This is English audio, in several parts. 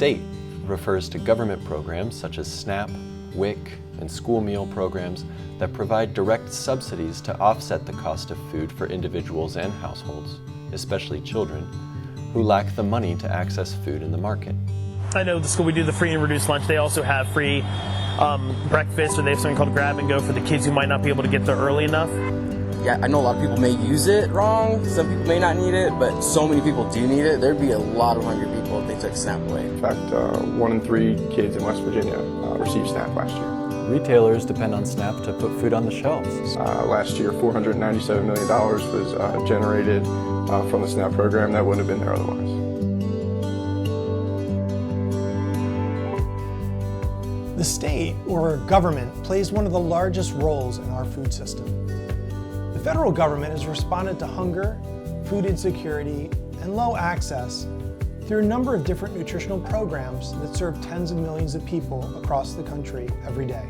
state refers to government programs such as SNAP, WIC, and school meal programs that provide direct subsidies to offset the cost of food for individuals and households, especially children, who lack the money to access food in the market. I know the school, we do the free and reduced lunch. They also have free breakfast, or they have something called grab and go for the kids who might not be able to get there early enough. Yeah, I know a lot of people may use it wrong. Some people may not need it, but so many people do need it. There'd be a lot of hungry people if they took SNAP away. In fact, 1 in 3 kids in West Virginia received SNAP last year. Retailers depend on SNAP to put food on the shelves. Last year, $497 million was generated from the SNAP program that wouldn't have been there otherwise. The state, or government, plays one of the largest roles in our food system. The federal government has responded to hunger, food insecurity, and low access through a number of different nutritional programs that serve tens of millions of people across the country every day.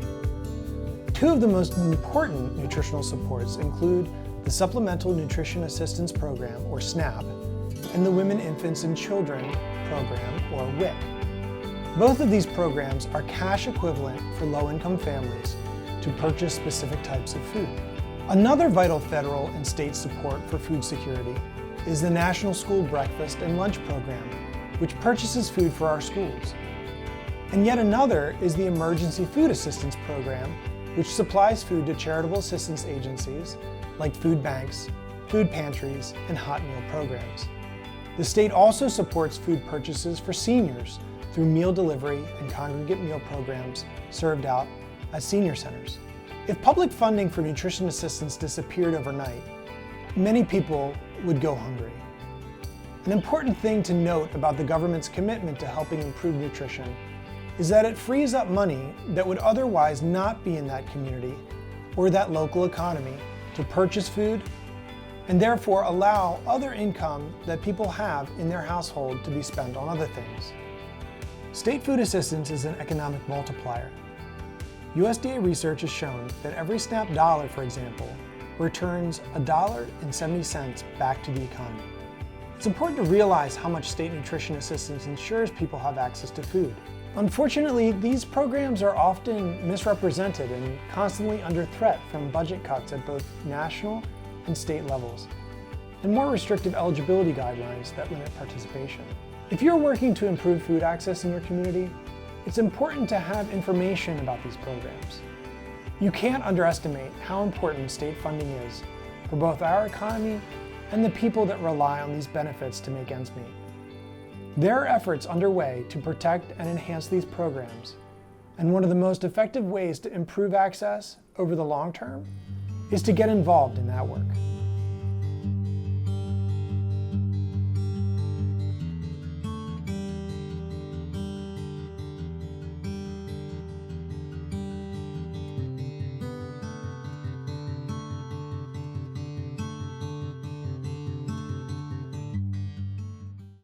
Two of the most important nutritional supports include the Supplemental Nutrition Assistance Program, or SNAP, and the Women, Infants, and Children Program, or WIC. Both of these programs are cash equivalent for low-income families to purchase specific types of food. Another vital federal and state support for food security is the National School Breakfast and Lunch Program, which purchases food for our schools. And yet another is the Emergency Food Assistance Program, which supplies food to charitable assistance agencies like food banks, food pantries, and hot meal programs. The state also supports food purchases for seniors through meal delivery and congregate meal programs served out at senior centers. If public funding for nutrition assistance disappeared overnight, many people would go hungry. An important thing to note about the government's commitment to helping improve nutrition is that it frees up money that would otherwise not be in that community or that local economy to purchase food, and therefore allow other income that people have in their household to be spent on other things. State food assistance is an economic multiplier. USDA research has shown that every SNAP dollar, for example, returns $1.70 back to the economy. It's important to realize how much state nutrition assistance ensures people have access to food. Unfortunately, these programs are often misrepresented and constantly under threat from budget cuts at both national and state levels, and more restrictive eligibility guidelines that limit participation. If you're working to improve food access in your community, it's important to have information about these programs. You can't underestimate how important state funding is for both our economy and the people that rely on these benefits to make ends meet. There are efforts underway to protect and enhance these programs, and one of the most effective ways to improve access over the long term is to get involved in that work.